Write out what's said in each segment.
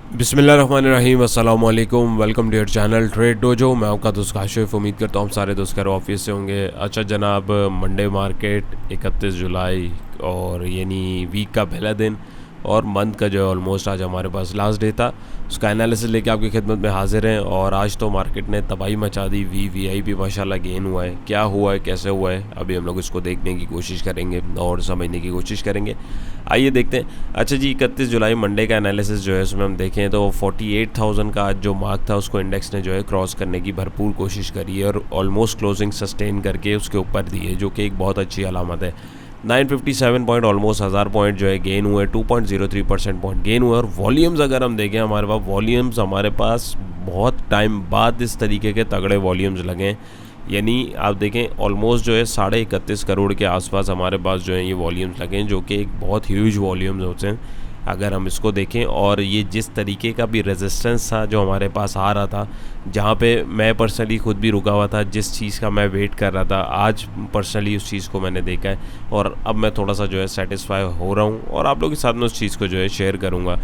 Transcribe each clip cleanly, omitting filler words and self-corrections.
बिस्मिल्लाहिर्रहमानिर्रहीम अस्सलाम वालेकुम। Welcome to your channel Trade Dojo. मैं आपका दोस्त काशिफ। उम्मीद करता हूँ हम सारे दोस्त घर ऑफिस से होंगे। अच्छा जनाब, मंडे मार्केट 31 जुलाई और यानी वीक का पहला दिन और मंथ का जो है ऑलमोस्ट आज हमारे पास लास्ट डे था, उसका एनालिसिस लेके आपकी खिदमत में हाजिर हैं। और आज तो मार्केट ने तबाही मचा दी। वीआईपी माशाल्लाह गेन हुआ है। क्या हुआ है, कैसे हुआ है, अभी हम लोग इसको देखने की कोशिश करेंगे और समझने की कोशिश करेंगे। आइए देखते हैं। अच्छा जी, 31 जुलाई मंडे का एनालिसिस जो है उसमें हम देखें तो 48,000 का आज जो मार्क था उसको इंडेक्स ने जो है क्रॉस करने की भरपूर कोशिश करी है और ऑलमोस्ट क्लोजिंग सस्टेन करके उसके ऊपर दी है, जो कि एक बहुत अच्छी अलामत है। 957 पॉइंट, ऑलमोस्ट 1000 पॉइंट जो है गेन हुए, 2.03% पॉइंट गेन हुए। और वॉल्यूम्स अगर हम देखें हमारे पास बहुत टाइम बाद इस तरीके के तगड़े वॉल्यूम्स लगे। यानी आप देखें ऑलमोस्ट जो है 31.5 करोड़ के आसपास हमारे पास जो है ये वॉल्यूम्स लगे हैं, जो कि एक बहुत ह्यूज वॉल्यूम्स होते हैं अगर हम इसको देखें। और ये जिस तरीके का भी रेजिस्टेंस था जो हमारे पास आ रहा था, जहाँ पे मैं पर्सनली खुद भी रुका हुआ था, जिस चीज़ का मैं वेट कर रहा था, आज पर्सनली उस चीज़ को मैंने देखा है और अब मैं थोड़ा सा जो है सेटिस्फाई हो रहा हूँ और आप लोगों के साथ में उस चीज़ को जो है शेयर करूँगा।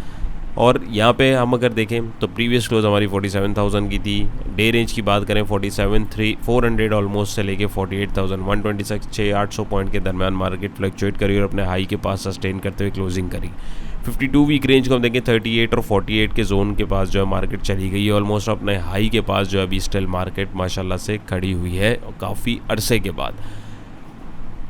और यहाँ पे हम अगर देखें तो प्रीवियस क्लोज हमारी 47,000 की थी। डे रेंज की बात करें 47,400 ऑलमोस्ट से लेके 48,126, 600-800 पॉइंट के दरमियान मार्केट फ्लक्चुएट करी और अपने हाई के पास सस्टेन करते हुए क्लोजिंग करी। 52 वीक रेंज को हम देखें 38 और 48 के जोन के पास जो है मार्केट चली गई है। ऑलमोस्ट अपने हाई के पास जो है अभी स्टिल मार्केट माशाल्लाह से खड़ी हुई है काफ़ी अरसे के बाद।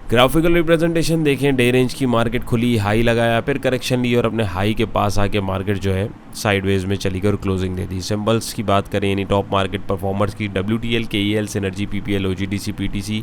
ग्राफिकल रिप्रेजेंटेशन देखें, डे रेंज की मार्केट खुली, हाई लगाया, फिर करेक्शन ली और अपने हाई के पास आके मार्केट जो है साइडवेज में चली गई और क्लोजिंग दे दी। सिंबल्स की बात करें यानी टॉप मार्केट परफॉर्मर्स की, WTL, KEL, synergy, PPL, OGDC, PTC,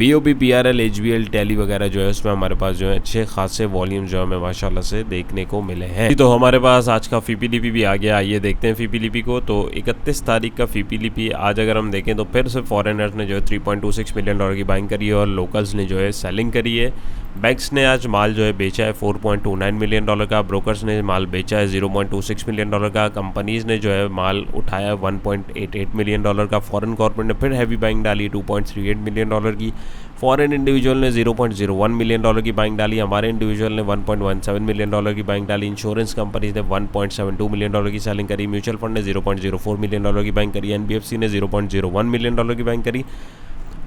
BOP, PRL, HBL, tally वगैरह जो है उसमें हमारे पास जो है अच्छे खासे वॉल्यूम जो हमें माशाल्लाह से देखने को मिले हैं। तो हमारे पास आज का FIPLIPI भी आ गया। आइए देखते हैं FIPLIPI को। तो 31 तारीख का FIPLIPI आज अगर हम देखें तो फिर से फॉरेनर्स ने जो है $3.26 मिलियन की बाइंग करी है और लोकल्स ने जो है सेलिंग करी है। बैंक्स ने आज माल जो है बेचा है $4.29 मिलियन का, ब्रोकर्स ने माल बेचा है $0.26 मिलियन का, कंपनीज ने जो है माल उठाया है $1.88 मिलियन का, फॉरेन कॉर्पोरेट ने फिर हैवी बाइंग डाली 2.38 मिलियन की, फॉरेन इंडिविजुअल ने $0.01 मिलियन की बाइंग डाली, हमारे इंडिविजुअल ने $1.17 मिलियन की बाइंग डाली, इंश्योरेंस कंपनीज ने $1.72 मिलियन की सेलिंग करी, म्यूचुअल फंड ने $0.04 मिलियन की बाइंग करी, NBFC ने $0.01 मिलियन की बाइंग करी,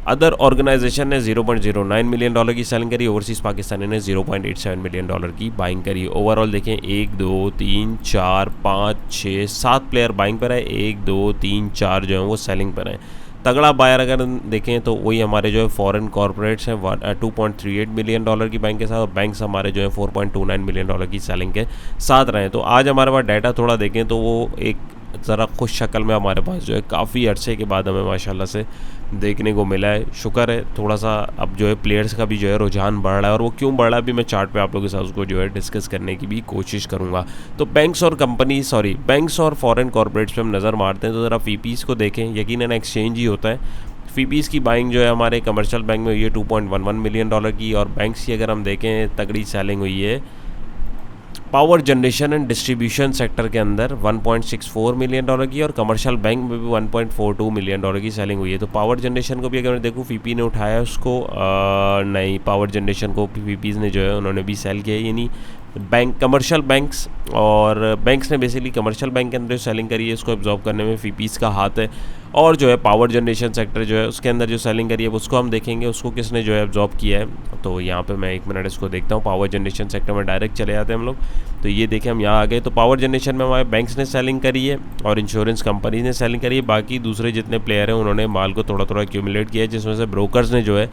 अदर ऑर्गेनाइजेशन ने $0.09 मिलियन की सेलिंग करी, ओवरसीज पाकिस्तानी ने $0.87 मिलियन की बाइंग करी। ओवरऑल देखें 1 2 3 4 5 6 7 प्लेयर बाइंग पर है, 1 2 3 4 जो है वो सेलिंग पर है। तगड़ा बायर अगर देखें तो वही हमारे जो है फॉरेन कॉर्पोरेट्स हैं 2.38 मिलियन की बाइंग के साथ, और बैंक्स हमारे जो है 4.29 मिलियन की सेलिंग के साथ रहे। तो आज हमारे पास डाटा थोड़ा देखें तो वो एक ज़रा खुश शक्ल में हमारे पास जो है काफ़ी अरसे के बाद हमें माशाल्लाह से देखने को मिला है। शुक्र है थोड़ा सा अब जो है प्लेयर्स का भी जो है रुझान बढ़ रहा है, और वो क्यों बढ़ रहा है अभी मैं चार्ट पे आप लोगों के साथ उसको जो है डिस्कस करने की भी कोशिश करूँगा। तो बैंक्स और फॉरेन कॉर्पोरेट्स पे हम नज़र मारते हैं तो ज़रा FIPIs को देखें। यकीनन एक्सचेंज ही होता है। FIPIs की बाइंग जो है हमारे कमर्शियल बैंक में हुई है $2.11 मिलियन की, और बैंक्स की अगर हम देखें तगड़ी सेलिंग हुई है power generation and distribution sector के अंदर $1.64 मिलियन की, और कमर्शियल बैंक में भी $1.42 मिलियन की सेलिंग हुई है। तो पावर जनरेशन को भी अगर मैं देखूँ FIPI ने उठाया उसको नहीं, पावर जनरेशन को FIPIs ने जो है उन्होंने भी सेल किया। यानी कमर्शियल बैंक्स और बैंक्स ने बेसिकली कमर्शियल बैंक के अंदर जो सेलिंग करी है इसको एब्जॉर्ब करने में FIPIs का हाथ है, और जो है पावर जनरेशन सेक्टर जो है उसके अंदर जो सेलिंग करी है उसको हम देखेंगे उसको किसने जो है एब्जॉर्ब किया है। तो यहाँ पे मैं 1 मिनट इसको देखता हूँ। पावर जनरेशन सेक्टर में डायरेक्ट चले जाते हैं हम लोग। तो ये देखें हम यहाँ आ गए। तो पावर जनरेशन में हमारे बैंक्स ने सेलिंग करी है और इंश्योरेंस कंपनी ने सेलिंग करी है। बाकी दूसरे जितने प्लेयर हैं उन्होंने माल को थोड़ा थोड़ा एक्यूमुलेट किया है, जिसमें से ब्रोकर्स ने जो है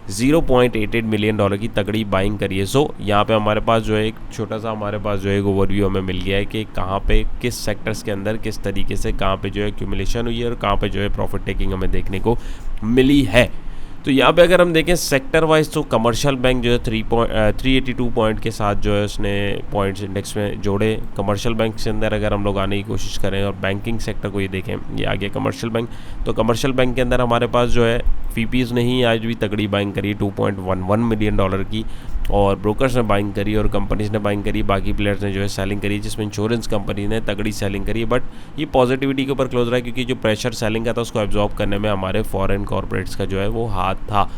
$0.88 मिलियन की तगड़ी बाइंग करी है। सो यहाँ पे हमारे पास जो है एक छोटा सा हमारे पास जो है एक ओवरव्यू हमें मिल गया है कि कहाँ पे किस सेक्टर्स के अंदर किस तरीके से कहाँ पे जो है एक्यूमुलेशन हुई है और कहाँ पे जो है प्रॉफिट टेकिंग हमें देखने को मिली है। तो यहाँ पे अगर हम देखें सेक्टर वाइज तो कमर्शियल बैंक जो है 382 पॉइंट के साथ जो है उसने पॉइंट्स इंडेक्स में जोड़े। कमर्शियल बैंक के अंदर अगर हम लोग आने की कोशिश करें और बैंकिंग सेक्टर को ये देखें, ये आ गया कमर्शियल बैंक। तो कमर्शियल बैंक के अंदर हमारे पास जो है FIPIs ने ही आज भी तगड़ी बाइंग करी 2.11 मिलियन की, और ब्रोकर्स ने बाइंग करी और कंपनीज ने बाइंग करी। बाकी प्लेयर्स ने जो है सेलिंग करी, जिसमें इंश्योरेंस कंपनी ने तगड़ी सेलिंग करी। बट ये पॉजिटिविटी के ऊपर क्लोज रहा है क्योंकि जो प्रेशर सेलिंग का था उसको एब्जॉर्ब करने में हमारे फॉरेन कॉर्पोरेट्स का जो है वो हाथ था।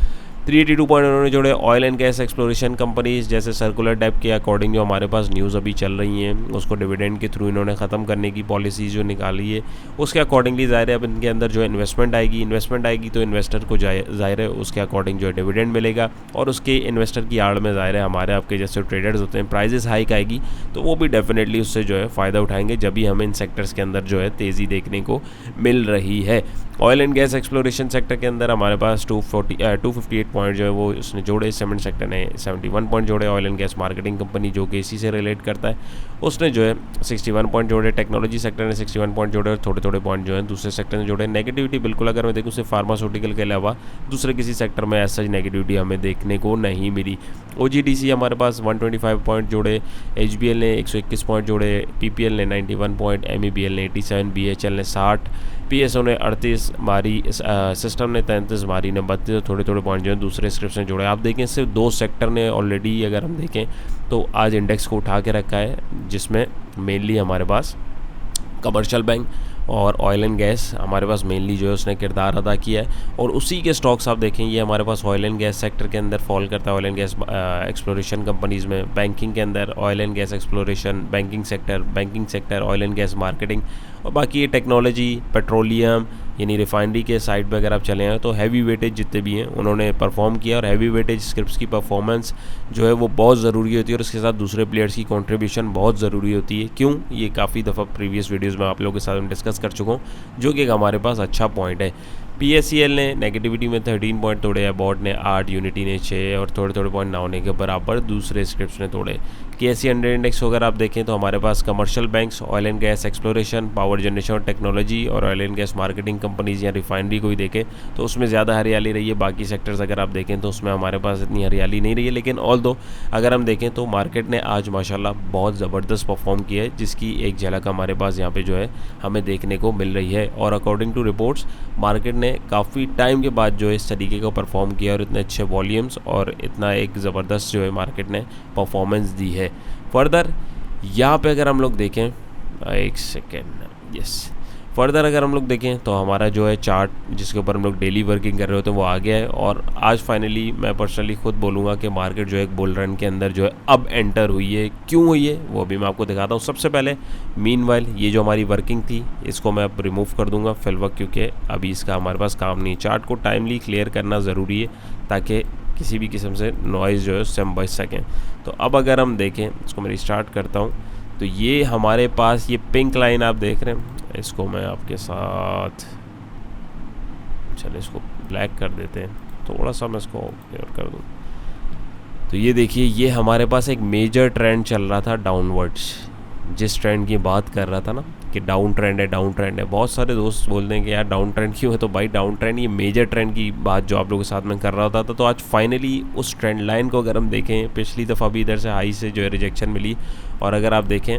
382 पॉइंट उन्होंने जोड़े oil and gas exploration companies, जैसे सर्कुलर टाइप के अकॉर्डिंग जो हमारे पास न्यूज़ अभी चल रही हैं उसको डिविडेंड के थ्रू इन्होंने ख़त्म करने की पॉलिसी जो निकाली है उसके अकॉर्डिंगली ज़ाहिर है अब इनके अंदर जो इन्वेस्टमेंट आएगी तो इन्वेस्टर को ज़ाहिर है उसके अकॉर्डिंग जो है डिविडेंड मिलेगा, और उसके इन्वेस्टर की आड़ में ज़ाहिर है हमारे आपके जैसे ट्रेडर्स होते हैं प्राइजेस हाइक आएगी तो वो भी डेफिनेटली उससे जो है फ़ायदा उठाएंगे, जब भी हमें इन सेक्टर्स के अंदर जो है तेज़ी देखने को मिल रही है। Oil and gas exploration sector के अंदर हमारे पास 258 पॉइंट जो है वो उसने जोड़े, सीमेंट सेक्टर ने 71 पॉइंट जोड़े, oil and gas marketing company जो कि इसी से रिलेट करता है उसने जो है 61 पॉइंट जोड़े, टेक्नोलॉजी सेक्टर ने 61 पॉइंट जोड़े और थोड़े थोड़े पॉइंट जो है दूसरे सेक्टर ने जोड़े। नेगेटिविटी बिल्कुल अगर मैं देखूँ सिर्फ फार्मास्यूटिकल के अलावा दूसरे किसी सेक्टर में ऐसा नेगेटिविटी हमें देखने को नहीं मिली। OGDC हमारे पास 125 पॉइंट जोड़े, HBL ने 121 पॉइंट जोड़े, PPL ने 91 पॉइंट, MEBL ने 87, BHL ने 60, PSO ने 38 मारी, सिस्टम ने 33 मारी, ने 32 थोड़े थोड़े पॉइंट जो है दूसरे स्क्रिप्ट ने जोड़े। आप देखें सिर्फ 2 सेक्टर ने ऑलरेडी अगर हम देखें तो आज इंडेक्स को उठा के रखा है, जिसमें मेनली हमारे पास कमर्शियल बैंक और ऑयल एंड गैस हमारे पास मेनली जो है उसने किरदार अदा किया है। और उसी के स्टॉक्स आप देखें ये हमारे पास ऑयल एंड गैस सेक्टर के अंदर फॉल करता है, oil and gas exploration companies में, बैंकिंग के अंदर oil and gas exploration, banking sector oil and gas marketing, और बाकी ये टेक्नोलॉजी, पेट्रोलियम यानी रिफाइनरी के साइड पे अगर आप चले हैं तो हैवी वेटेज जितने भी हैं उन्होंने परफॉर्म किया, और हैवी वेटेज स्क्रिप्ट्स की परफॉर्मेंस जो है वो बहुत ज़रूरी होती है और उसके साथ दूसरे प्लेयर्स की कंट्रीब्यूशन बहुत ज़रूरी होती है। क्यों, ये काफ़ी दफ़ा प्रीवियस वीडियोज़ में आप लोगों के साथ डिस्कस कर चुका हूँ, जो कि हमारे पास अच्छा पॉइंट है। PSEL ने नेगेटिविटी में 13 पॉइंट तोड़े, अबॉट ने 8, यूनिटी ने 6 और थोड़े थोड़े पॉइंट ना होने के बराबर दूसरे स्क्रिप्ट्स ने तोड़े। KSE 100 इंडेक्स को अगर आप देखें तो हमारे पास commercial banks, oil and gas exploration, power generation और टेक्नोलॉजी और oil and gas marketing companies या रिफाइनरी को ही देखें तो उसमें ज़्यादा हरियाली रही है। बाकी सेक्टर्स अगर आप देखें तो उसमें हमारे पास इतनी हरियाली नहीं रही है, लेकिन ऑल्दो अगर हम देखें तो मार्केट ने आज माशाल्लाह बहुत ज़बरदस्त परफॉर्म किया है, जिसकी एक झलक हमारे पास यहाँ पे जो है हमें देखने को मिल रही है। और अकॉर्डिंग टू रिपोर्ट्स मार्केट ने काफ़ी टाइम के बाद जो है इस तरीके का परफॉर्म किया और इतने अच्छे वॉल्यूम्स और इतना एक ज़बरदस्त जो है मार्केट ने परफॉर्मेंस दी है। फर्दर यहाँ पे अगर हम लोग देखें, एक सेकेंड, यस, फर्दर अगर हम लोग देखें तो हमारा जो है चार्ट जिसके ऊपर हम लोग डेली वर्किंग कर रहे होते हैं वो आ गया है, और आज फाइनली मैं पर्सनली खुद बोलूँगा कि मार्केट जो है एक बुल रन के अंदर जो है अब एंटर हुई है। क्यों हुई है वो भी मैं आपको दिखाता हूँ। सबसे पहले मीनवाइल ये जो हमारी वर्किंग थी इसको मैं अब रिमूव कर दूँगा फिल वक्त, क्योंकि अभी इसका हमारे पास काम नहीं। चार्ट को टाइमली क्लियर करना ज़रूरी है ताकि किसी भी किस्म से नॉइज़ जो है उससे हम बच सकें। तो अब अगर हम देखें, इसको मैं रिस्टार्ट करता हूँ, तो ये हमारे पास ये पिंक लाइन आप देख रहे हैं, इसको मैं आपके साथ, चलो इसको ब्लैक कर देते हैं, थोड़ा सा मैं इसको क्लियर कर दूँ। तो ये देखिए ये हमारे पास एक मेजर ट्रेंड चल रहा था डाउनवर्ड्स, जिस ट्रेंड की बात कर रहा था ना कि डाउन ट्रेंड है। बहुत सारे दोस्त बोलते हैं कि यार डाउन ट्रेंड क्यों है, तो भाई डाउन ट्रेंड ये मेजर ट्रेंड की बात जो आप लोगों के साथ में कर रहा था। तो आज फाइनली उस ट्रेंड लाइन को अगर हम देखें, पिछली दफ़ा भी इधर से हाई से जो है रिजेक्शन मिली, और अगर आप देखें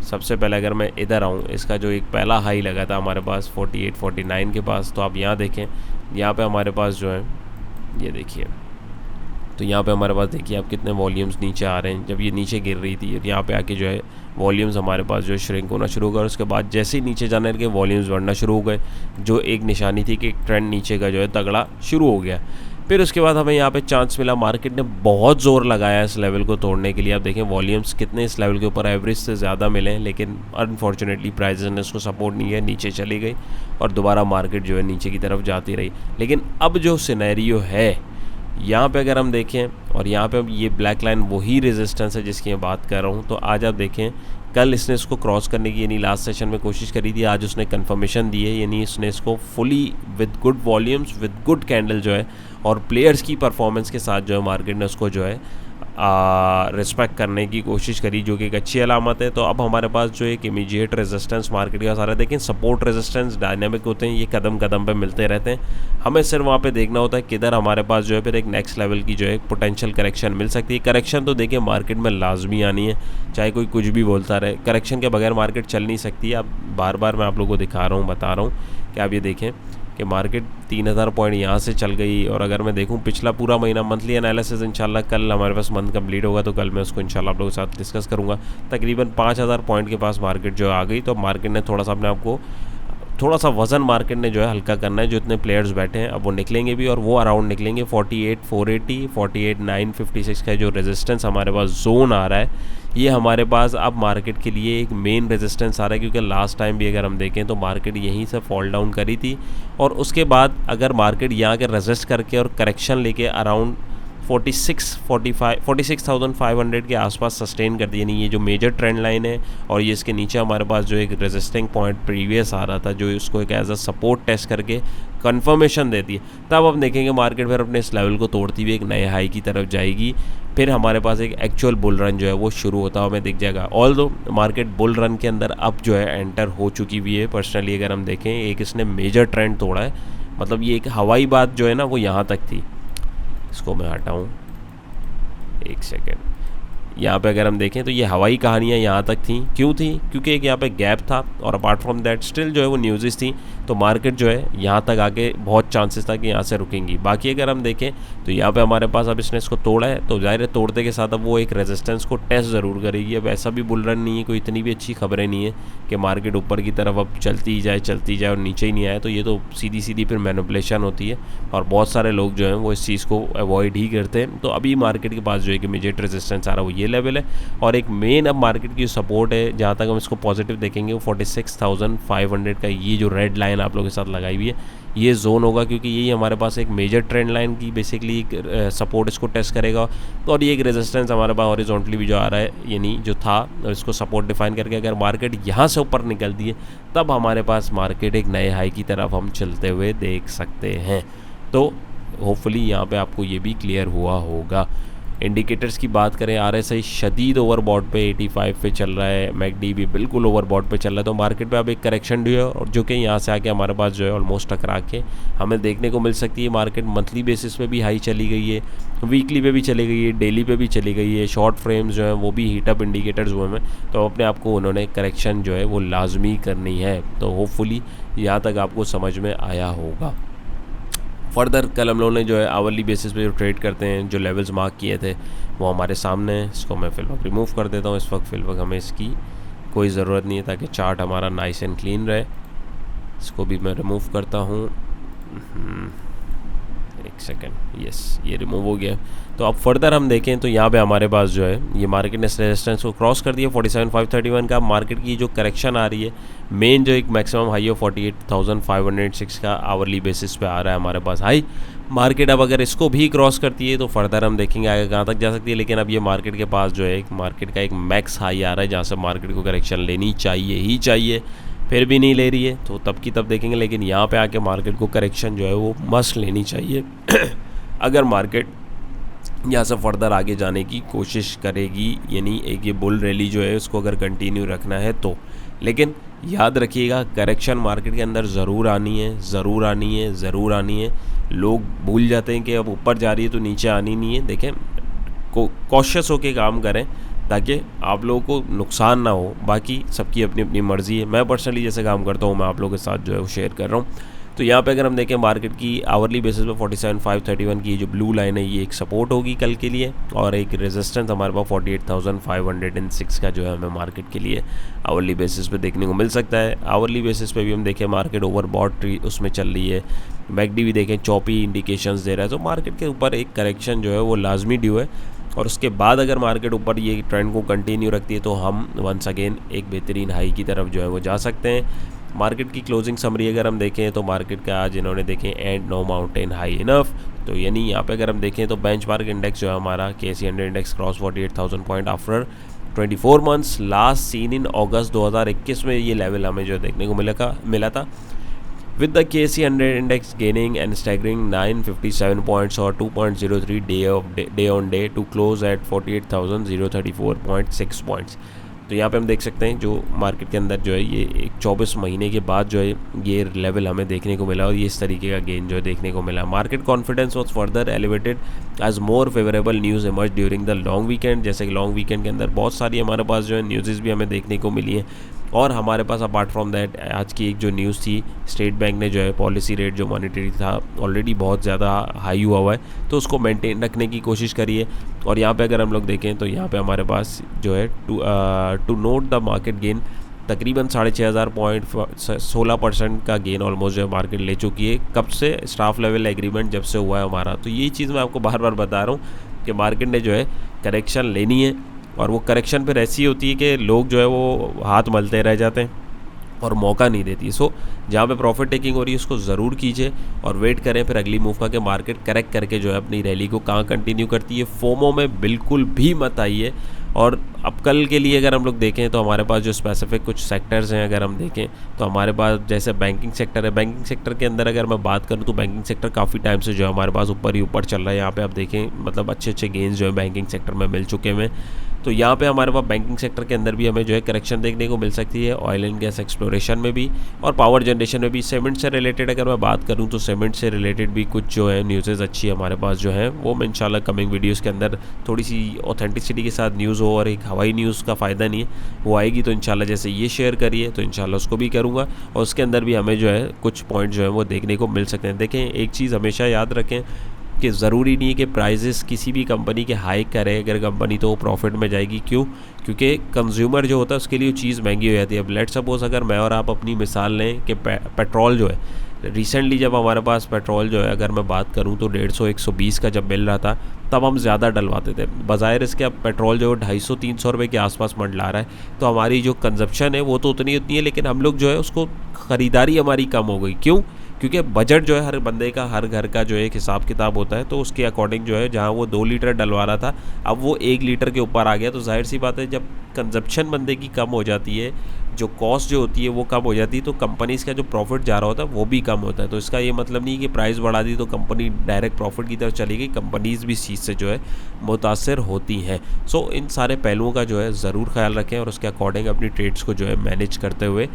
सबसे पहले अगर मैं इधर आऊँ, इसका जो एक पहला हाई लगा था हमारे पास 48-49 के पास, तो आप यहाँ देखें, यहाँ पे हमारे पास जो है ये देखिए, तो यहाँ पे हमारे पास देखिए आप कितने वॉल्यूम्स नीचे आ रहे हैं। जब ये नीचे गिर रही थी यहाँ पे आके जो है वॉल्यूम्स हमारे पास जो है श्रिंक होना शुरू हो गया, और उसके बाद जैसे ही नीचे जाने लगे वॉल्यूम्स बढ़ना शुरू हो गए, जो एक निशानी थी कि ट्रेंड नीचे का जो है तगड़ा शुरू हो गया। फिर उसके बाद हमें यहाँ पे चांस मिला, मार्केट ने बहुत ज़ोर लगाया इस लेवल को तोड़ने के लिए। आप देखें वॉल्यूम्स कितने इस लेवल के ऊपर एवरेज से ज़्यादा मिले हैं, लेकिन अनफॉर्चुनेटली प्राइजेस ने उसको सपोर्ट नहीं किया, नीचे चली गई और दोबारा मार्केट जो है नीचे की तरफ जाती रही। लेकिन अब जो सिनेरियो है यहाँ पे अगर हम देखें, और यहाँ पे ये ब्लैक लाइन वही रेजिस्टेंस है जिसकी मैं बात कर रहा हूँ। तो आज आप देखें कल इसने इसको क्रॉस करने की यानी लास्ट सेशन में कोशिश करी थी, आज उसने कंफर्मेशन दी है, यानी इसने इसको fully with good volumes with good candle जो है और प्लेयर्स की परफॉर्मेंस के साथ जो है मार्केट ने उसको जो है रिस्पेक्ट करने की कोशिश करी, जो कि एक अच्छी अलामत है। तो अब हमारे पास जो एक इमीडिएट रेजिस्टेंस मार्केट का सारा देखें, सपोर्ट रेजिस्टेंस डायनामिक होते हैं, ये कदम कदम पे मिलते रहते हैं। हमें सिर्फ वहाँ पे देखना होता है किधर हमारे पास जो है फिर एक नेक्स्ट लेवल की जो है पोटेंशियल करेक्शन मिल सकती है। करेक्शन तो देखिए मार्केट में लाजमी आनी है, चाहे कोई कुछ भी बोलता रहे, करेक्शन के बगैर मार्केट चल नहीं सकती। अब बार बार मैं आप लोगों को दिखा रहा हूँ, बता रहा हूँ कि आप ये देखें कि मार्केट 3000 पॉइंट यहाँ से चल गई। और अगर मैं देखूँ पिछला पूरा महीना मंथली एनालिसिस इंशाल्लाह कल हमारे पास मंथ कंप्लीट होगा, तो कल मैं उसको इंशाल्लाह आप लोगों के साथ डिस्कस करूँगा। तकरीबन 5000 पॉइंट के पास मार्केट जो आ गई, तो मार्केट ने थोड़ा सा अपने आप को थोड़ा सा वज़न मार्केट ने जो है हल्का करना है, जो इतने प्लेयर्स बैठे हैं अब वो निकलेंगे भी, और वो अराउंड निकलेंगे 48,480, 48,956 का जो रेजिस्टेंस हमारे पास जोन आ रहा है, ये हमारे पास अब मार्केट के लिए एक मेन रेजिस्टेंस आ रहा है, क्योंकि लास्ट टाइम भी अगर हम देखें तो मार्केट यहीं से फॉल डाउन करी थी, और उसके बाद अगर मार्केट यहाँ के रेजिस्ट करके और करेक्शन लेके अराउंड 46,500 के आसपास सस्टेन कर दी, यानी ये जो मेजर ट्रेंड लाइन है और ये इसके नीचे हमारे पास जो एक रेजिस्टिंग पॉइंट प्रीवियस आ रहा था, जो इसको एक एज अ सपोर्ट टेस्ट करके कंफर्मेशन देती है, तब हम देखेंगे मार्केट फिर अपने इस लेवल को तोड़ती हुई एक नए हाई की तरफ जाएगी, फिर हमारे पास एक एक्चुअल बुल रन जो है वो शुरू होता हुआ हमें दिख जाएगा। ऑल्दो मार्केट बुल रन के अंदर अब जो है एंटर हो चुकी हुई है। पर्सनली अगर हम देखें एक इसने मेजर ट्रेंड तोड़ा है, मतलब ये एक हवाई बात जो है ना वो यहाँ तक थी। इसको मैं हटाऊँ एक सेकेंड, यहाँ पे अगर हम देखें तो ये हवाई कहानियाँ यहाँ तक थी, क्यों थी? क्योंकि एक यहाँ पे गैप था और अपार्ट फ्रॉम दैट स्टिल जो है वो न्यूज़ थी, तो मार्केट जो है यहाँ तक आके बहुत चांसेस था कि यहाँ से रुकेंगी। बाकी अगर हम देखें तो यहाँ पे हमारे पास अब इसने इसको तोड़ा है, तो जाहिर है तोड़ने के साथ अब वो एक रेजिस्टेंस को टेस्ट ज़रूर करेगी। अब ऐसा भी बुल रन नहीं है, कोई इतनी भी अच्छी खबरें नहीं है कि मार्केट ऊपर की तरफ अब चलती जाए और नीचे ही नहीं आए, तो ये तो सीधी सीधी फिर मैनिपुलेशन होती है और बहुत सारे लोग जो हैं वो इस चीज़ को अवॉइड ही करते हैं। तो अभी मार्केट के पास जो है कि इमीडिएट रेजिस्टेंस आ रहा है वो ये लेवल है, और एक मेन अब मार्केट की सपोर्ट है जहाँ तक हम इसको पॉजिटिव देखेंगे वो 46,500 का ये जो रेड लाइन आप लोगों के साथ लगाई हुई है ये जोन होगा, क्योंकि यही हमारे पास एक मेजर ट्रेंड लाइन की बेसिकली एक सपोर्ट इसको टेस्ट करेगा, और ये एक रेजिस्टेंस हमारे पास हॉरिजॉन्टली भी जो आ रहा है, यानी जो था इसको सपोर्ट डिफाइन करके अगर मार्केट यहाँ से ऊपर निकलती है तब हमारे पास मार्केट एक नए हाई की तरफ हम चलते हुए देख सकते हैं। तो होपफुली यहाँ पे आपको ये भी क्लियर हुआ होगा। इंडिकेटर्स की बात करें, RSI शदीद ओवरबॉट पे 85 पे चल रहा है, मैकडी भी बिल्कुल ओवरबॉट पे चल रहा है, तो मार्केट पे अब एक करेक्शन ड्यू है, और जो कि यहाँ से आके हमारे पास जो है ऑलमोस्ट टकरा के हमें देखने को मिल सकती है। मार्केट मंथली बेसिस पे भी हाई चली गई है, वीकली पे भी चली गई है, डेली पे भी चली गई है, शॉर्ट फ्रेम्स जो है वो भी हीटअप इंडिकेटर्स हुए हैं, तो अपने आप को उन्होंने करेक्शन जो है वो लाजमी करनी है। तो होपफुली यहाँ तक आपको समझ में आया होगा। फर्दर कल हम लोगों ने जो है आवरली बेसिस पे जो ट्रेड करते हैं, जो लेवल्स मार्क किए थे वो हमारे सामने हैं। इसको मैं फिलहाल रिमूव कर देता हूँ, इस वक्त फिलहाल हमें इसकी कोई ज़रूरत नहीं है ताकि चार्ट हमारा नाइस एंड क्लीन रहे। इसको भी मैं रिमूव करता हूँ, एक सेकेंड, यस ये रिमूव हो गया। तो अब फर्दर हम देखें तो यहाँ पे हमारे पास जो है ये मार्केट ने रेजिस्टेंस को क्रॉस कर दिया 47,531 का। मार्केट की जो करेक्शन आ रही है मेन जो एक मैक्सिमम हाई ऑफ 48,506 का आवरली बेसिस पे आ रहा है हमारे पास हाई। मार्केट अब अगर इसको भी क्रॉस करती है तो फर्दर हम देखेंगे आगे कहाँ तक जा सकती है, लेकिन अब ये मार्केट के पास जो है एक मार्केट का एक मैक्स हाई आ रहा है जहाँ से मार्केट को करेक्शन लेनी चाहिए ही चाहिए, फिर भी नहीं ले रही है तो तब की तब देखेंगे। लेकिन यहाँ पे आके मार्केट को करेक्शन जो है वो मस्ट लेनी चाहिए अगर मार्केट यहाँ से फर्दर आगे जाने की कोशिश करेगी, यानी एक ये बुल रैली जो है उसको अगर कंटिन्यू रखना है तो। लेकिन याद रखिएगा करेक्शन मार्केट के अंदर ज़रूर आनी है, ज़रूर आनी है, ज़रूर आनी है। लोग भूल जाते हैं कि अब ऊपर जा रही है तो नीचे आनी नहीं है। देखें कॉशियस होके काम करें ताकि आप लोगों को नुकसान ना हो, बाकी सबकी अपनी अपनी मर्ज़ी है। मैं पर्सनली जैसे काम करता हूँ मैं आप लोगों के साथ जो है वो शेयर कर रहा हूँ। तो यहाँ पे अगर हम देखें मार्केट की आवरली बेसिस पे 47,531 की जो ब्लू लाइन है ये एक सपोर्ट होगी कल के लिए, और एक रेजिस्टेंस हमारे पास 48,506 का जो है हमें मार्केट के लिए आवरली बेसिस पे देखने को मिल सकता है। आवरली बेसिस पे भी हम देखें मार्केट ओवरबॉट उसमें चल रही है, मैकडी भी देखें चौपी इंडिकेशंस दे रहा है, तो मार्केट के ऊपर एक करेक्शन जो है वो लाजमी ड्यू है। और उसके बाद अगर मार्केट ऊपर ये ट्रेंड को कंटिन्यू रखती है तो हम वंस अगेन एक बेहतरीन हाई की तरफ जो है वो जा सकते हैं। मार्केट की क्लोजिंग समरी अगर हम देखें तो मार्केट का आज इन्होंने देखें and no mountain high enough, तो यानी यहाँ पे अगर हम देखें तो बेंचमार्क इंडेक्स जो है हमारा KC 100 index cross 48,000 point after 24 months, last seen in August 2021 में ये लेवल हमें जो देखने को मिला था, with the KC 100 index gaining and staggering 957 points or 2.03 day on day to close at 48,034.6 points। तो यहाँ पे हम देख सकते हैं जो मार्केट के अंदर जो है ये एक 24 महीने के बाद जो है ये लेवल हमें देखने को मिला और ये इस तरीके का गेन जो है देखने को मिला। Market confidence was further elevated as more favourable news emerge during the long weekend. जैसे कि लॉन्ग वीकेंड के अंदर बहुत सारी हमारे पास जो है न्यूज़ भी हमें देखने को मिली हैं, और हमारे पास अपार्ट फ्रॉम दैट आज की एक जो न्यूज़ थी, स्टेट बैंक ने जो है पॉलिसी रेट जो मॉनेटरी था ऑलरेडी बहुत ज़्यादा हाई हुआ है तो उसको मेंटेन रखने की कोशिश करिए। और यहाँ पे अगर हम लोग देखें तो यहाँ पे हमारे पास जो है to note the market gain तकरीबन 6,500 पॉइंट 16% का गेन ऑलमोस्ट जो है मार्केट ले चुकी है। कब से? स्टाफ लेवल एग्रीमेंट जब से हुआ है हमारा। तो ये चीज़ मैं आपको बार बार बता रहा हूँ कि मार्केट ने जो है करेक्शन लेनी है, और वो करेक्शन फिर ऐसी होती है कि लोग जो है वो हाथ मलते रह जाते हैं और मौका नहीं देती। सो जहाँ पे प्रॉफिट टेकिंग हो रही है उसको ज़रूर कीजिए और वेट करें फिर अगली मूव का कि मार्केट करेक्ट करके जो है अपनी रैली को कहाँ कंटिन्यू करती है। फोमो में बिल्कुल भी मत आइए। और अब कल के लिए अगर हम लोग देखें तो हमारे पास जो स्पेसिफिक कुछ सेक्टर्स हैं, अगर हम देखें तो हमारे पास जैसे बैंकिंग सेक्टर है। बैंकिंग सेक्टर के अंदर अगर मैं बात करूं तो बैंकिंग सेक्टर काफ़ी टाइम से जो है हमारे पास ऊपर ही ऊपर चल रहा है। यहाँ पे आप देखें मतलब अच्छे अच्छे गेंस जो है बैंकिंग सेक्टर में मिल चुके हैं। तो यहाँ पे हमारे पास बैंकिंग सेक्टर के अंदर भी हमें जो है करेक्शन देखने को मिल सकती है, ऑयल एंड गैस एक्सप्लोरेशन में भी और पावर जनरेशन में भी। सीमेंट से रिलेटेड अगर मैं बात करूँ तो सीमेंट से रिलेटेड भी कुछ जो है न्यूज़ेज़ अच्छी हमारे पास जो है वो मैं इंशाल्लाह कमिंग वीडियोज़ के अंदर थोड़ी सी ऑथेंटिसिटी के साथ न्यूज़ हो, और एक हवाई न्यूज़ का फ़ायदा नहीं है, वो आएगी तो इंशाल्लाह जैसे ये शेयर करिए तो इंशाल्लाह उसको भी करूँगा, और उसके अंदर भी हमें जो है कुछ पॉइंट जो है वो देखने को मिल सकते हैं। देखें एक चीज़ हमेशा याद रखें कि ज़रूरी नहीं है कि प्राइजेस किसी भी कंपनी के हाइक करे अगर कंपनी तो वो प्रॉफिट में जाएगी। क्यों? क्योंकि कंज्यूमर जो होता है उसके लिए चीज़ महंगी हो जाती है। अब लेट सपोज अगर मैं और आप अपनी मिसाल लें कि पेट्रोल जो है रिसेंटली जब हमारे पास पेट्रोल जो है अगर मैं बात करूं तो 150-120 का जब मिल रहा था तब हम ज़्यादा डलवाते थे। बज़ाहिर इसके अब पेट्रोल जो है 250-300 रुपये के आसपास मंडला रहा है, तो हमारी जो कंजप्शन है वो तो उतनी है, लेकिन हम लोग जो है उसको ख़रीदारी हमारी कम हो गई। क्यों? क्योंकि बजट जो है हर बंदे का, हर घर का जो है एक हिसाब किताब होता है, तो उसके अकॉर्डिंग जो है जहाँ वो 2 लीटर डलवा रहा था अब वो 1 लीटर के ऊपर आ गया। तो जाहिर सी बात है जब कंजप्शन बंदे की कम हो जाती है, जो कॉस्ट जो होती है वो कम हो जाती है, तो कंपनीज़ का जो प्रॉफिट जा रहा होता है वो भी कम होता है। तो इसका ये मतलब नहीं कि प्राइस बढ़ा दी तो कंपनी डायरेक्ट प्रॉफिट की तरफ चली गई, कंपनीज़ भी इस चीज़ से जो है मुतासर होती हैं। सो इन सारे पहलुओं का जो है ज़रूर ख्याल रखें और उसके अकॉर्डिंग अपनी ट्रेड्स को जो है मैनेज करते हुए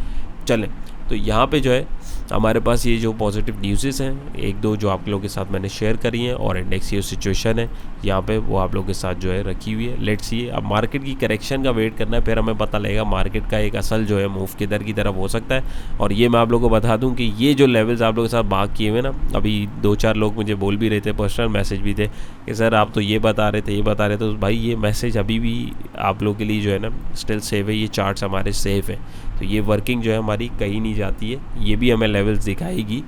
चलें। तो यहाँ पे जो है हमारे पास ये जो पॉजिटिव न्यूज़ेस हैं एक दो जो आप लोगों के साथ मैंने शेयर करी हैं, और इंडेक्स की सिचुएशन है यहाँ पे वो आप लोगों के साथ जो है रखी हुई है। लेट्स सी अब मार्केट की करेक्शन का वेट करना है, फिर हमें पता लगेगा मार्केट का एक असल जो है मूव किधर की तरफ हो सकता है। और ये मैं आप लोगों को बता दूं कि ये जो लेवल्स आप लोगों के साथ बात किए हुए ना, अभी 2-4 लोग मुझे बोल भी रहे थे, पर्सनल मैसेज भी थे कि सर आप तो ये बता रहे थे, ये बता रहे थे। तो भाई ये मैसेज अभी भी आप लोगों के लिए जो है ना स्टिल सेफ है, ये चार्ट्स हमारे सेफ है, तो ये वर्किंग जो है हमारी कहीं नहीं जाती है, ये भी हमें लेवल्स दिखाएगी।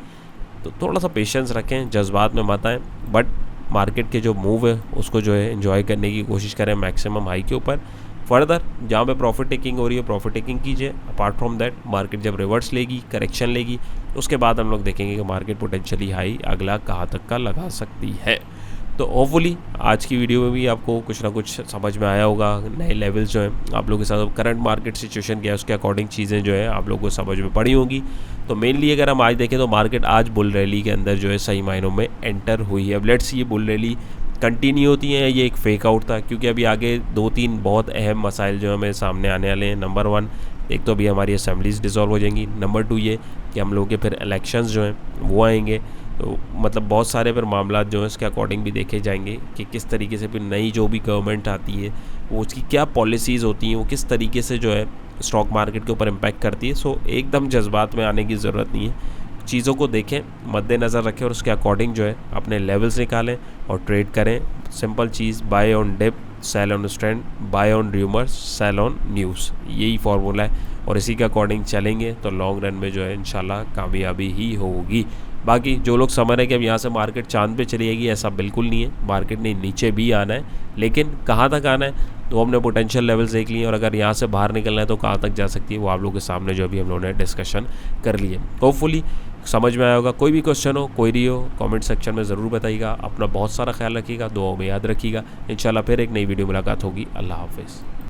तो थोड़ा सा पेशेंस रखें, जज्बात में मत आएँ, बट मार्केट के जो मूव है उसको जो है एंजॉय करने की कोशिश करें मैक्सिमम हाई के ऊपर। फर्दर जहाँ पे प्रॉफिट टेकिंग हो रही है प्रॉफिट टेकिंग कीजिए। अपार्ट फ्रॉम दैट मार्केट जब रिवर्स लेगी, करेक्शन लेगी, उसके बाद हम लोग देखेंगे कि मार्केट पोटेंशियली हाई अगला कहाँ तक का लगा सकती है। तो होपफुली आज की वीडियो में भी आपको कुछ ना कुछ समझ में आया होगा। नए लेवल्स जो हैं आप लोगों के साथ करंट मार्केट सिचुएशन क्या है उसके अकॉर्डिंग चीज़ें जो है आप लोगों को समझ में पड़ी होंगी। तो मेनली अगर हम आज देखें तो मार्केट आज बुल रैली के अंदर जो है सही मायनों में एंटर हुई है। अब लेट्स ये बुल रैली कंटिन्यू होती है, ये एक फेक आउट था, क्योंकि अभी आगे 2-3 बहुत अहम मसाइल जो हमें सामने आने वाले हैं। नंबर 1 एक तो अभी हमारी असेंबलीज डिसॉल्व हो जाएंगी। नंबर 2 ये कि हम लोग के फिर इलेक्शंस जो हैं वो आएंगे, तो मतलब बहुत सारे फिर मामला जो हैं इसके अकॉर्डिंग भी देखे जाएंगे कि किस तरीके से फिर नई जो भी गवर्नमेंट आती है वो उसकी क्या पॉलिसीज़ होती हैं, वो किस तरीके से जो है स्टॉक मार्केट के ऊपर इम्पैक्ट करती है। सो एकदम जज्बात में आने की ज़रूरत नहीं है, चीज़ों को देखें, मद्देनज़र रखें और उसके अकॉर्डिंग जो है अपने लेवल्स निकालें और ट्रेड करें। सिंपल चीज़, buy on dip, sell on strength, buy on rumours, sell on news, यही फार्मूला है और इसी के अकॉर्डिंग चलेंगे तो लॉन्ग रन में जो है इंशाल्लाह कामयाबी ही होगी। बाकी जो लोग समझ रहे हैं कि अब यहाँ से मार्केट चांद पे चली जाएगी, ऐसा बिल्कुल नहीं है। मार्केट ने नीचे भी आना है, लेकिन कहाँ तक आना है तो हमने पोटेंशियल लेवल्स देख लिए, और अगर यहाँ से बाहर निकलना है तो कहाँ तक जा सकती है वो आप लोगों के सामने जो अभी हम लोगों ने डिस्कशन कर लिए। होपफुली समझ में आया होगा। कोई भी क्वेश्चन हो, कोई रही हो, कमेंट सेक्शन में ज़रूर बताइएगा। अपना बहुत सारा ख्याल रखिएगा, दुआओं में याद रखिएगा। इंशाल्लाह फिर एक नई वीडियो मुलाकात होगी। अल्लाह हाफिज़।